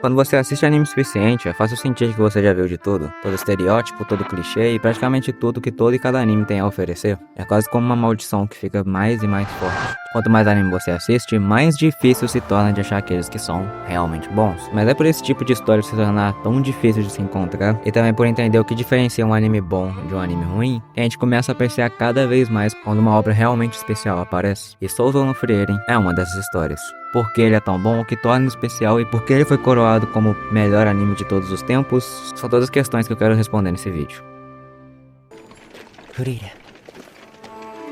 Quando você assiste anime suficiente, é fácil sentir que você já viu de tudo. Todo estereótipo, todo clichê e praticamente tudo que todo e cada anime tem a oferecer. É quase como uma maldição que fica mais e mais forte. Quanto mais anime você assiste, mais difícil se torna de achar aqueles que são realmente bons. Mas é por esse tipo de história se tornar tão difícil de se encontrar, e também por entender o que diferencia um anime bom de um anime ruim, que a gente começa a apreciar cada vez mais quando uma obra realmente especial aparece. E Sousou no Frieren é uma dessas histórias. Por que ele é tão bom, o que torna ele especial e por que ele foi coroado como o melhor anime de todos os tempos, são todas as questões que eu quero responder nesse vídeo.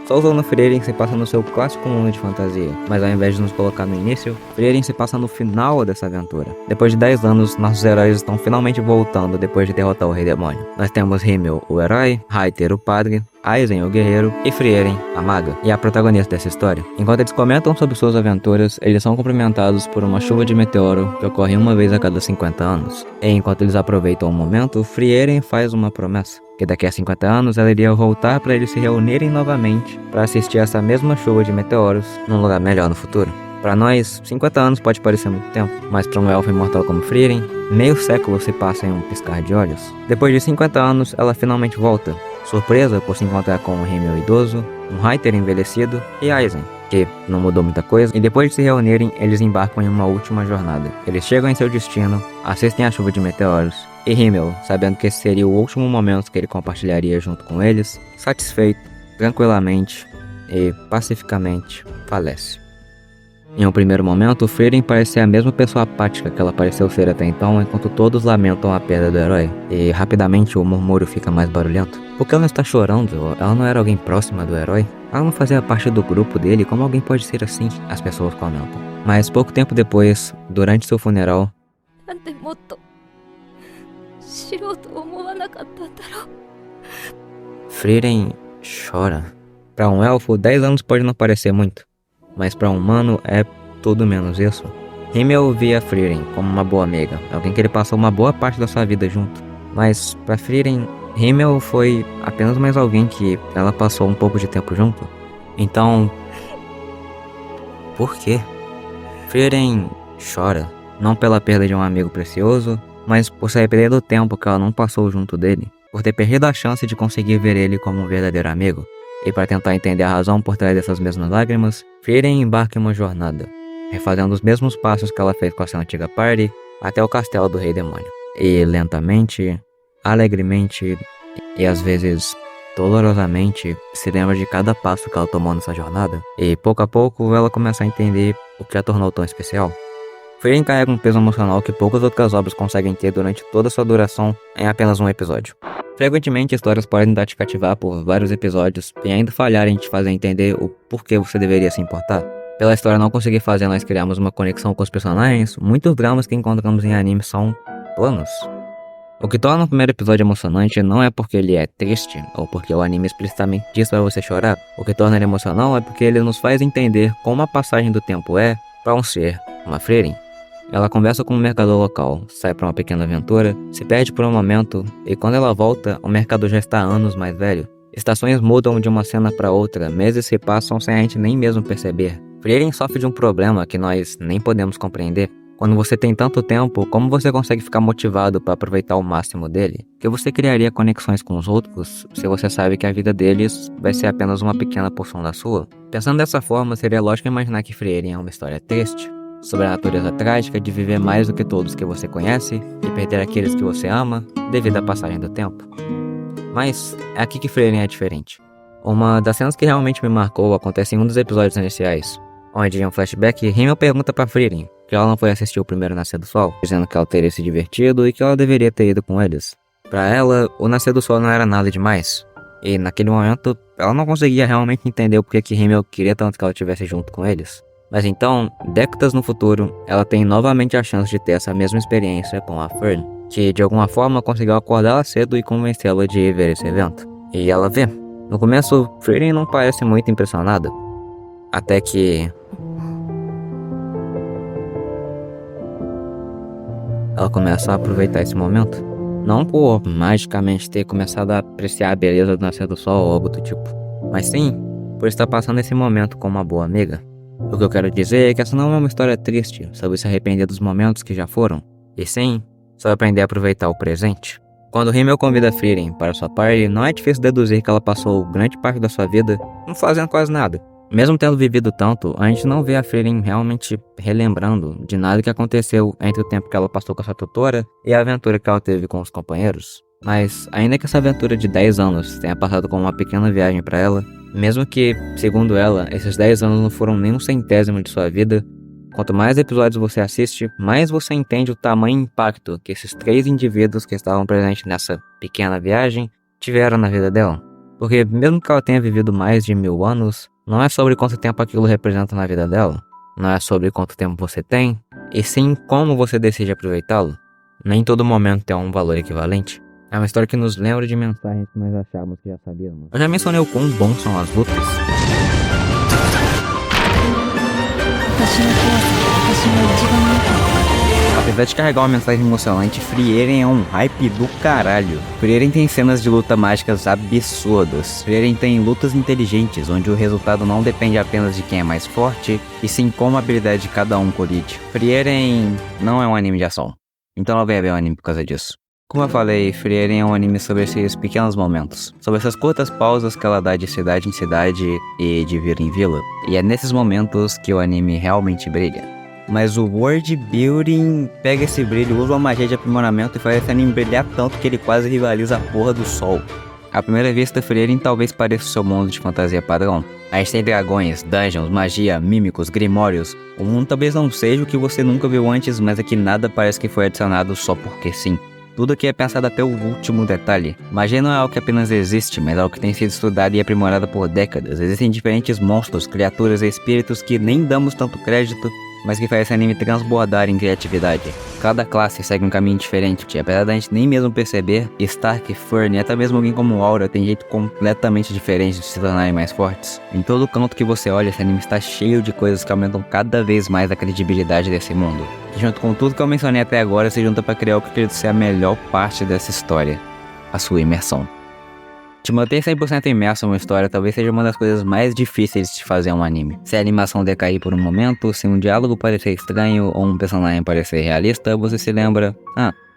Sousou no Frieren se passa no seu clássico mundo de fantasia, mas ao invés de nos colocar no início, Frieren se passa no final dessa aventura. Depois de 10 anos, nossos heróis estão finalmente voltando depois de derrotar o Rei Demônio. Nós temos Himmel, o herói, Reiter, o padre, Aizen, o guerreiro, e Frieren, a maga, e a protagonista dessa história. Enquanto eles comentam sobre suas aventuras, eles são cumprimentados por uma chuva de meteoro que ocorre uma vez a cada 50 anos. E enquanto eles aproveitam o momento, Frieren faz uma promessa, que daqui a 50 anos ela iria voltar para eles se reunirem novamente para assistir essa mesma chuva de meteoros num lugar melhor no futuro. Para nós, 50 anos pode parecer muito tempo, mas para um elfo imortal como Frieren, meio século se passa em um piscar de olhos. Depois de 50 anos, ela finalmente volta, surpresa por se encontrar com um Himmel idoso, um Reiter envelhecido e Aizen, que não mudou muita coisa, e depois de se reunirem, eles embarcam em uma última jornada. Eles chegam em seu destino, assistem à chuva de meteoros, e Himmel, sabendo que esse seria o último momento que ele compartilharia junto com eles, satisfeito, tranquilamente e pacificamente, falece. Em um primeiro momento, Frieren parece ser a mesma pessoa apática que ela pareceu ser até então, enquanto todos lamentam a perda do herói, e rapidamente o murmúrio fica mais barulhento. Por que ela está chorando? Ela não era alguém próxima do herói? Ela não fazia parte do grupo dele? Como alguém pode ser assim? As pessoas comentam. Mas pouco tempo depois, durante seu funeral, Frieren chora. Para um elfo, 10 anos pode não parecer muito, mas para um humano é tudo menos isso. Himmel via Frieren como uma boa amiga, alguém que ele passou uma boa parte da sua vida junto. Mas para Frieren, Himmel foi apenas mais alguém que ela passou um pouco de tempo junto. Então, por quê? Frieren chora, não pela perda de um amigo precioso, mas por se arrepender do tempo que ela não passou junto dele, por ter perdido a chance de conseguir ver ele como um verdadeiro amigo. E para tentar entender a razão por trás dessas mesmas lágrimas, Frieren embarca em uma jornada, refazendo os mesmos passos que ela fez com a sua antiga party até o castelo do Rei Demônio. E lentamente, alegremente e às vezes dolorosamente se lembra de cada passo que ela tomou nessa jornada. E pouco a pouco ela começa a entender o que a tornou tão especial. Frieren carrega um peso emocional que poucas outras obras conseguem ter durante toda a sua duração em apenas um episódio. Frequentemente, histórias podem tentar te cativar por vários episódios e ainda falharem em te fazer entender o porquê você deveria se importar. Pela história não conseguir fazer nós criarmos uma conexão com os personagens, muitos dramas que encontramos em anime são planos. O que torna o primeiro episódio emocionante não é porque ele é triste, ou porque o anime explicitamente diz pra você chorar. O que torna ele emocional é porque ele nos faz entender como a passagem do tempo é para um ser, uma Frieren. Ela conversa com um mercador local, sai para uma pequena aventura, se perde por um momento, e quando ela volta, o mercador já está há anos mais velho. Estações mudam de uma cena para outra, meses se passam sem a gente nem mesmo perceber. Frieren sofre de um problema que nós nem podemos compreender. Quando você tem tanto tempo, como você consegue ficar motivado para aproveitar o máximo dele? Que você criaria conexões com os outros se você sabe que a vida deles vai ser apenas uma pequena porção da sua? Pensando dessa forma, seria lógico imaginar que Frieren é uma história triste, sobre a natureza trágica de viver mais do que todos que você conhece e perder aqueles que você ama devido à passagem do tempo. Mas é aqui que Frieren é diferente. Uma das cenas que realmente me marcou acontece em um dos episódios iniciais, onde em um flashback, Himmel pergunta para Frieren que ela não foi assistir o primeiro Nascer do Sol, dizendo que ela teria se divertido e que ela deveria ter ido com eles. Para ela, o Nascer do Sol não era nada demais, e naquele momento ela não conseguia realmente entender o porquê que Himmel queria tanto que ela estivesse junto com eles. Mas então, décadas no futuro, ela tem novamente a chance de ter essa mesma experiência com a Fern, que de alguma forma conseguiu acordá-la cedo e convencê-la de ir ver esse evento. E ela vê. No começo, Frieren não parece muito impressionada, até que ela começa a aproveitar esse momento. Não por magicamente ter começado a apreciar a beleza do nascer do sol ou algo do tipo, mas sim por estar passando esse momento com uma boa amiga. O que eu quero dizer é que essa não é uma história triste sobre se arrepender dos momentos que já foram, e sim, sobre aprender a aproveitar o presente. Quando Himmel convida Frieren para sua party, não é difícil deduzir que ela passou grande parte da sua vida não fazendo quase nada. Mesmo tendo vivido tanto, a gente não vê a Frieren realmente relembrando de nada que aconteceu entre o tempo que ela passou com a sua tutora e a aventura que ela teve com os companheiros. Mas, ainda que essa aventura de 10 anos tenha passado como uma pequena viagem para ela, mesmo que, segundo ela, esses 10 anos não foram nem um centésimo de sua vida, quanto mais episódios você assiste, mais você entende o tamanho impacto que esses 3 indivíduos que estavam presentes nessa pequena viagem tiveram na vida dela. Porque mesmo que ela tenha vivido mais de 1000 anos, não é sobre quanto tempo aquilo representa na vida dela, não é sobre quanto tempo você tem, e sim como você decide aproveitá-lo. Nem todo momento tem um valor equivalente. É uma história que nos lembra de mensagens que nós achávamos que já sabíamos. Eu já mencionei o quão bons são as lutas. Apesar de carregar uma mensagem emocionante, Frieren é um hype do caralho. Frieren tem cenas de luta mágicas absurdas. Frieren tem lutas inteligentes, onde o resultado não depende apenas de quem é mais forte, e sim como a habilidade de cada um colide. Frieren não é um anime de ação, então não venha ver um anime por causa disso. Como eu falei, Frieren é um anime sobre esses pequenos momentos, sobre essas curtas pausas que ela dá de cidade em cidade e de vila em vila, e é nesses momentos que o anime realmente brilha. Mas o world building pega esse brilho, usa uma magia de aprimoramento e faz esse anime brilhar tanto que ele quase rivaliza a porra do sol. À primeira vista, Frieren talvez pareça o seu mundo de fantasia padrão. A gente tem dragões, dungeons, magia, mímicos, grimórios. O mundo talvez não seja o que você nunca viu antes, mas aqui nada parece que foi adicionado só porque sim. Tudo aqui é pensado até o último detalhe. Magia não é algo que apenas existe, mas é algo que tem sido estudado e aprimorado por décadas. Existem diferentes monstros, criaturas e espíritos que nem damos tanto crédito, mas que faz esse anime transbordar em criatividade. Cada classe segue um caminho diferente, e apesar da gente nem mesmo perceber, Stark, Fern e até mesmo alguém como Aura tem jeito completamente diferente de se tornarem mais fortes. Em todo canto que você olha, esse anime está cheio de coisas que aumentam cada vez mais a credibilidade desse mundo. E junto com tudo que eu mencionei até agora, se junta para criar o que eu acredito ser a melhor parte dessa história, a sua imersão. Te manter 100% imerso em uma história talvez seja uma das coisas mais difíceis de fazer em um anime. Se a animação decair por um momento, se um diálogo parecer estranho ou um personagem parecer realista, você se lembra,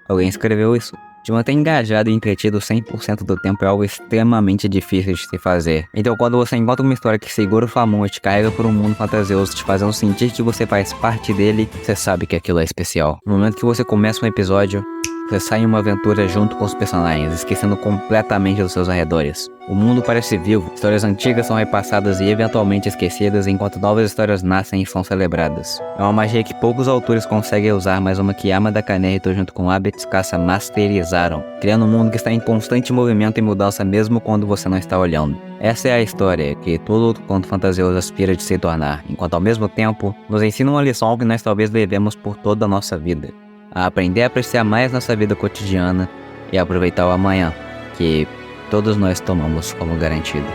alguém escreveu isso. Te manter engajado e entretido 100% do tempo é algo extremamente difícil de se fazer. Então quando você encontra uma história que segura sua mão e te carrega por um mundo fantasioso, te fazendo sentir que você faz parte dele, você sabe que aquilo é especial. No momento que você começa um episódio, você sai em uma aventura junto com os personagens, esquecendo completamente dos seus arredores. O mundo parece vivo, histórias antigas são repassadas e eventualmente esquecidas, enquanto novas histórias nascem e são celebradas. É uma magia que poucos autores conseguem usar, mas uma que Yamada Kanehito junto com Abe Tsukasa masterizaram, criando um mundo que está em constante movimento e mudança mesmo quando você não está olhando. Essa é a história que todo conto fantasioso aspira de se tornar, enquanto ao mesmo tempo nos ensina uma lição que nós talvez levemos por toda a nossa vida. A aprender a apreciar mais nossa vida cotidiana e aproveitar o amanhã, que todos nós tomamos como garantido.